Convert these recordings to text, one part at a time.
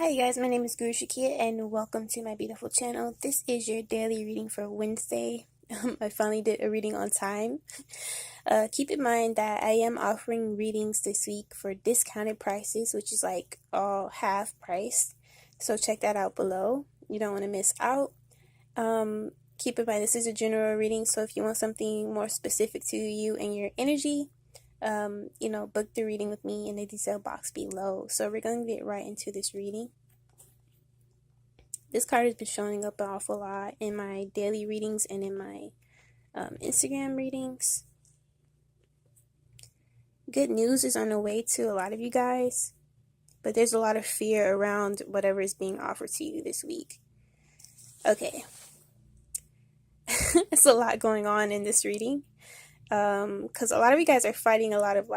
Hi you guys, my name is Guru Shakia and welcome to my beautiful channel. This is your daily reading for Wednesday. I finally did a reading on time. Keep in mind that I am offering readings this week for discounted prices, which is like all half price. So check that out below. You don't want to miss out. Keep in mind this is a general reading, so if you want something more specific to you and your energy, book the reading with me in the detail box below. So we're going to get right into this reading. This card has been showing up an awful lot in my daily readings and in my Instagram readings. Good news is on the way to a lot of you guys, but there's a lot of fear around whatever is being offered to you this week. Okay. It's a lot going on in this reading. Because a lot of you guys are fighting a lot of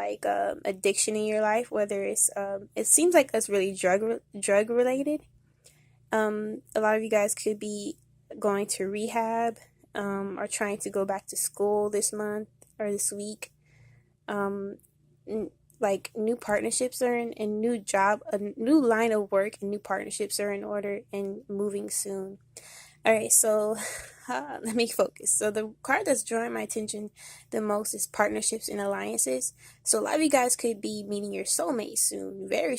addiction in your life, whether it's it seems like it's really drug related. A lot of you guys could be going to rehab, or trying to go back to school this month or this week. Like new partnerships are in, and new job, a new line of work and new partnerships are in order and moving soon. Alright, so let me focus. So the card that's drawing my attention the most is partnerships and alliances. So a lot of you guys could be meeting your soulmate soon, very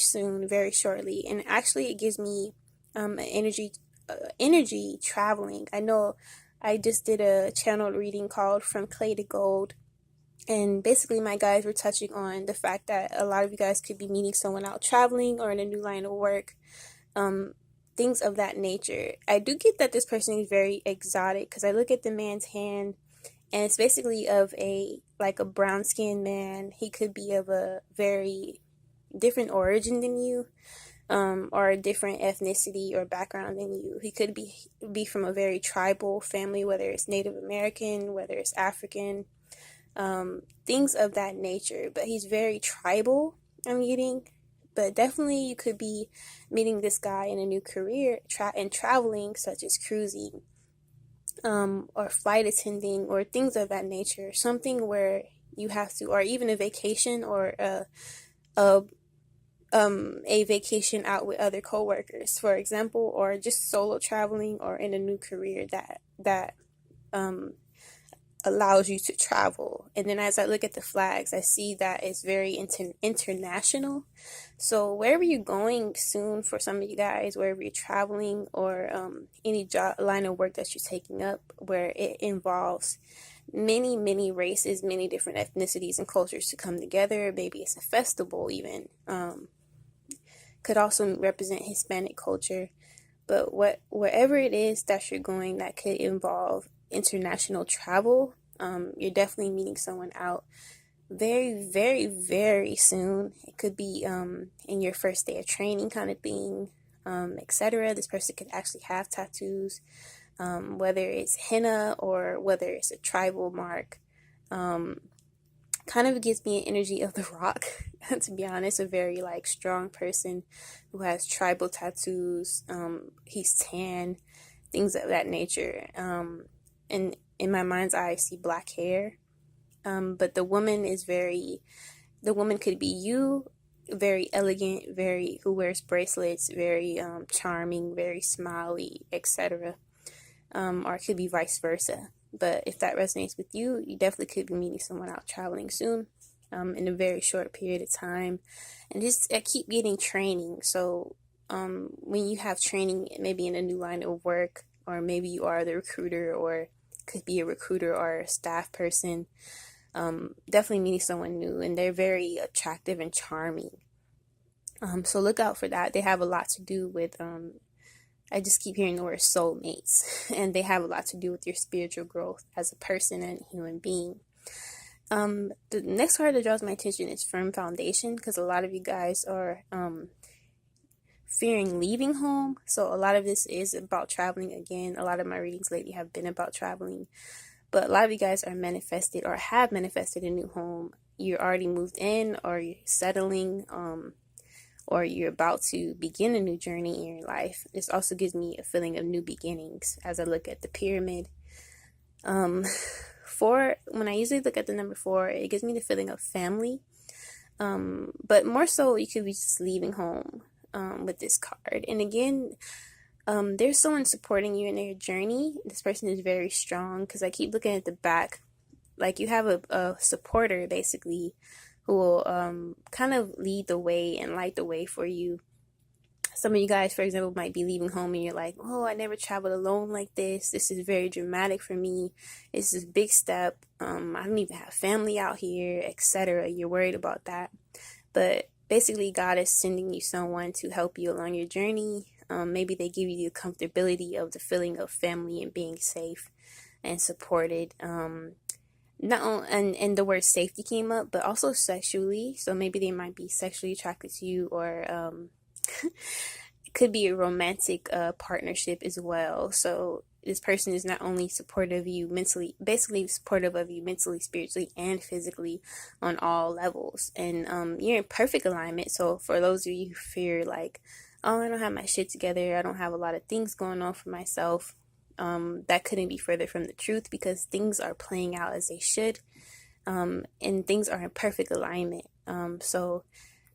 shortly. And actually it gives me energy traveling. I know I just did a channel reading called From Clay to Gold. And basically my guys were touching on the fact that a lot of you guys could be meeting someone out traveling or in a new line of work. Things of that nature. I do get that this person is very exotic because I look at the man's hand and it's basically of a brown skinned man. He could be of a very different origin than you, or a different ethnicity or background than you. He could be from a very tribal family, whether it's Native American, whether it's African, things of that nature. But he's very tribal, I'm getting. But definitely you could be meeting this guy in a new career and traveling, such as cruising, or flight attending, or things of that nature. Something where you have to, or even a vacation, or a vacation out with other coworkers, for example, or just solo traveling, or in a new career that allows you to travel. And then as I look at the flags, I see that it's very international. So wherever you're going soon, for some of you guys, wherever you're traveling, or any job line of work that you're taking up where it involves many races, many different ethnicities and cultures to come together, maybe it's a festival even, could also represent Hispanic culture. But wherever it is that you're going that could involve international travel, you're definitely meeting someone out very soon. It could be in your first day of training kind of thing, etc. This person could actually have tattoos, whether it's henna or whether it's a tribal mark. Kind of gives me an energy of the Rock, to be honest, a very strong person who has tribal tattoos. He's tan, things of that nature. And in my mind's eye, I see black hair. But the woman could be you, very elegant, who wears bracelets, very charming, very smiley, etc. Or it could be vice versa. But if that resonates with you, you definitely could be meeting someone out traveling soon, in a very short period of time. And just I keep getting training. So when you have training, maybe in a new line of work, or maybe you are the recruiter, or could be a recruiter or a staff person, definitely meeting someone new, and they're very attractive and charming. So look out for that. They have a lot to do with I just keep hearing the word soulmates, and they have a lot to do with your spiritual growth as a person and human being. The next card that draws my attention is firm foundation, because a lot of you guys are fearing leaving home. So a lot of this is about traveling. Again, a lot of my readings lately have been about traveling, but a lot of you guys are manifested or have manifested a new home. You're already moved in, or you're settling, or you're about to begin a new journey in your life. This also gives me a feeling of new beginnings as I look at the pyramid. When I usually look at the number 4, it gives me the feeling of family. But more so, you could be just leaving home. with this card. And again, there's someone supporting you in their journey. This person is very strong because I keep looking at the back. Like you have a supporter basically who will kind of lead the way and light the way for you. Some of you guys, for example, might be leaving home and you're like, oh, I never traveled alone like this. This is very dramatic for me. This is a big step. I don't even have family out here, etc. You're worried about that. But basically, God is sending you someone to help you along your journey. Maybe they give you the comfortability of the feeling of family and being safe and supported. Not only, and the word safety came up, but also sexually. So maybe they might be sexually attracted to you, or it could be a romantic partnership as well. So this person is not only supportive of you mentally, basically supportive of you mentally, spiritually, and physically on all levels. And you're in perfect alignment. So for those of you who fear like, oh, I don't have my shit together, I don't have a lot of things going on for myself, that couldn't be further from the truth, because things are playing out as they should, and things are in perfect alignment. So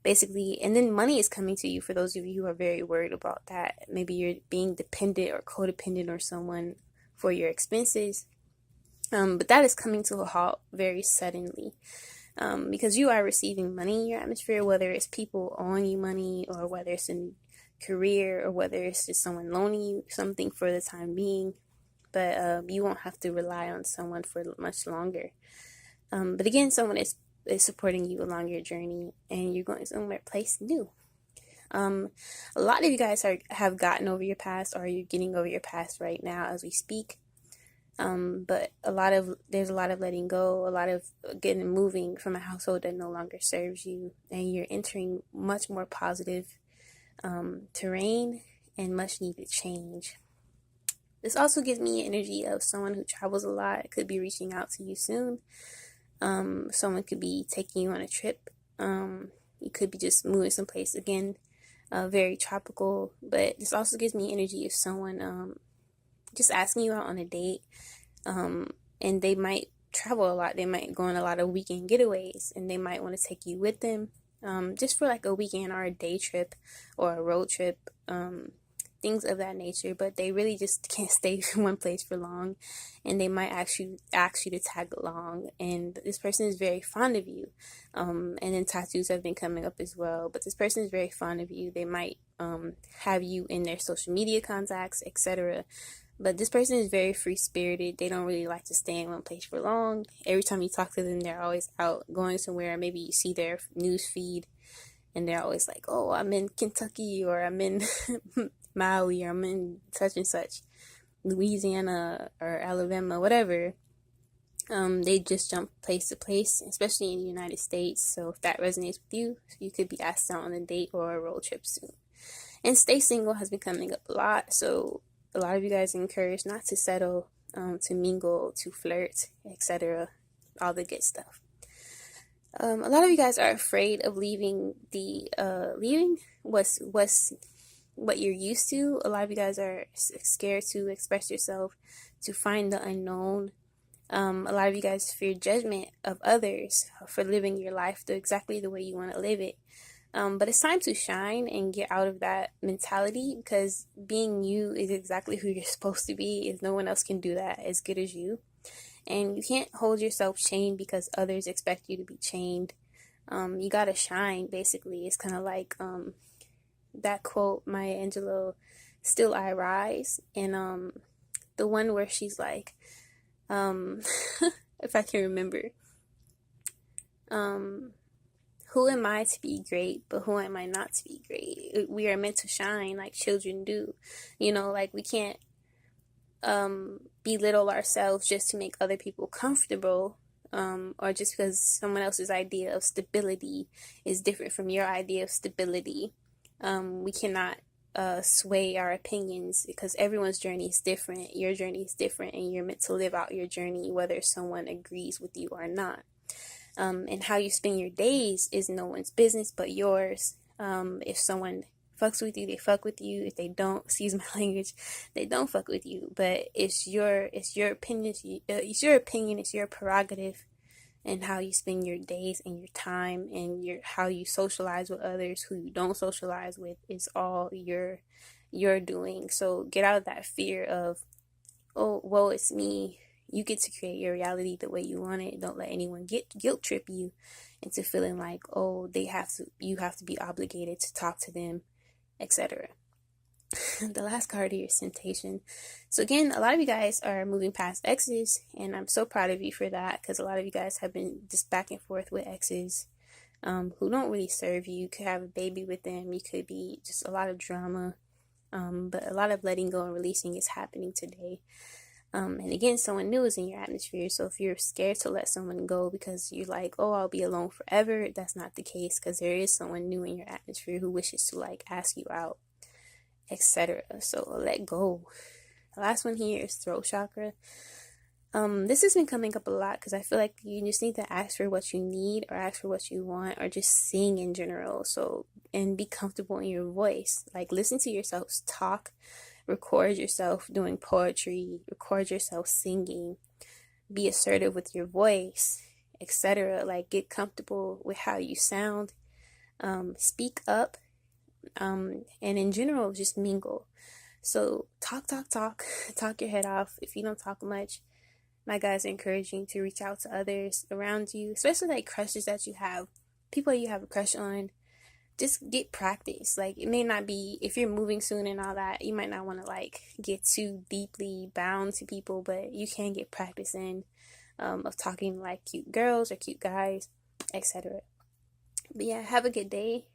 basically, and then money is coming to you for those of you who are very worried about that. Maybe you're being dependent or codependent on someone for your expenses, but that is coming to a halt very suddenly, because you are receiving money in your atmosphere, whether it's people owing you money, or whether it's in career, or whether it's just someone loaning you something for the time being. But you won't have to rely on someone for much longer. But again, someone is supporting you along your journey, and you're going somewhere place new. A lot of you guys have gotten over your past, or you're getting over your past right now as we speak. But there's a lot of letting go, a lot of moving from a household that no longer serves you, and you're entering much more positive terrain and much needed change. This also gives me energy of someone who travels a lot, could be reaching out to you soon. Someone could be taking you on a trip. You could be just moving someplace, again, very tropical. But this also gives me energy of someone just asking you out on a date, and they might travel a lot. They might go on a lot of weekend getaways, and they might want to take you with them, just for like a weekend or a day trip or a road trip, things of that nature. But they really just can't stay in one place for long, and they might ask you to tag along. And this person is very fond of you, and then tattoos have been coming up as well. But this person is very fond of you. They might have you in their social media contacts, etc. But this person is very free-spirited. They don't really like to stay in one place for long. Every time you talk to them, they're always out going somewhere. Maybe you see their news feed, and they're always like, oh, I'm in Kentucky, or I'm in Maui, or I'm in such and such, Louisiana or Alabama, whatever. They just jump place to place, especially in the United States. So if that resonates with you, you could be asked out on a date or a road trip soon. And stay single has been coming up a lot. So a lot of you guys are encouraged not to settle, to mingle, to flirt, etc. All the good stuff. A lot of you guys are afraid of leaving what's what you're used to. A lot of you guys are scared to express yourself, to find the unknown. A lot of you guys fear judgment of others for living your life exactly the way you want to live it. But it's time to shine and get out of that mentality, because being you is exactly who you're supposed to be. If no one else can do that as good as you. And you can't hold yourself chained because others expect you to be chained. You gotta shine, basically. It's kind of like that quote, Maya Angelou, "Still I rise." And the one where she's like, if I can remember, who am I to be great, but who am I not to be great? We are meant to shine like children do. Like we can't belittle ourselves just to make other people comfortable, or just because someone else's idea of stability is different from your idea of stability. We cannot sway our opinions, because everyone's journey is different. Your journey is different, and you're meant to live out your journey whether someone agrees with you or not. And how you spend your days is no one's business but yours. If someone fucks with you, they fuck with you. If they don't, excuse my language, they don't fuck with you. But it's your opinion. It's your prerogative and how you spend your days and your time and your how you socialize with others who you don't socialize with is all your doing. So get out of that fear of, oh, well, it's me. You get to create your reality the way you want it. Don't let anyone guilt trip you into feeling like, oh, you have to be obligated to talk to them, etc. The last card here is temptation. So again, a lot of you guys are moving past exes, and I'm so proud of you for that, because a lot of you guys have been just back and forth with exes who don't really serve you. You could have a baby with them. You could be just a lot of drama. But a lot of letting go and releasing is happening today. And again, someone new is in your atmosphere. So if you're scared to let someone go because you're like, oh, I'll be alone forever, that's not the case, because there is someone new in your atmosphere who wishes to like ask you out, etc. So let go. The last one here is throat chakra. This has been coming up a lot because I feel like you just need to ask for what you need, or ask for what you want, or just sing in general. So, and be comfortable in your voice. Like, listen to yourself talk, record yourself doing poetry, record yourself singing, be assertive with your voice, etc. Like, get comfortable with how you sound, speak up, and in general, just mingle. So talk, talk your head off. If you don't talk much, my guys are encouraging you to reach out to others around you, especially like crushes that you have, people you have a crush on. Just get practice. Like, it may not be, if you're moving soon and all that, you might not want to like get too deeply bound to people, but you can get practice in of talking like cute girls or cute guys, etc. But yeah, have a good day.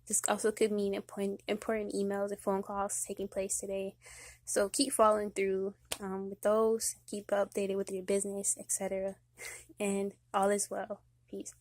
This also could mean important emails and phone calls taking place today. So keep following through with those. Keep updated with your business, etc. And all is well. Peace.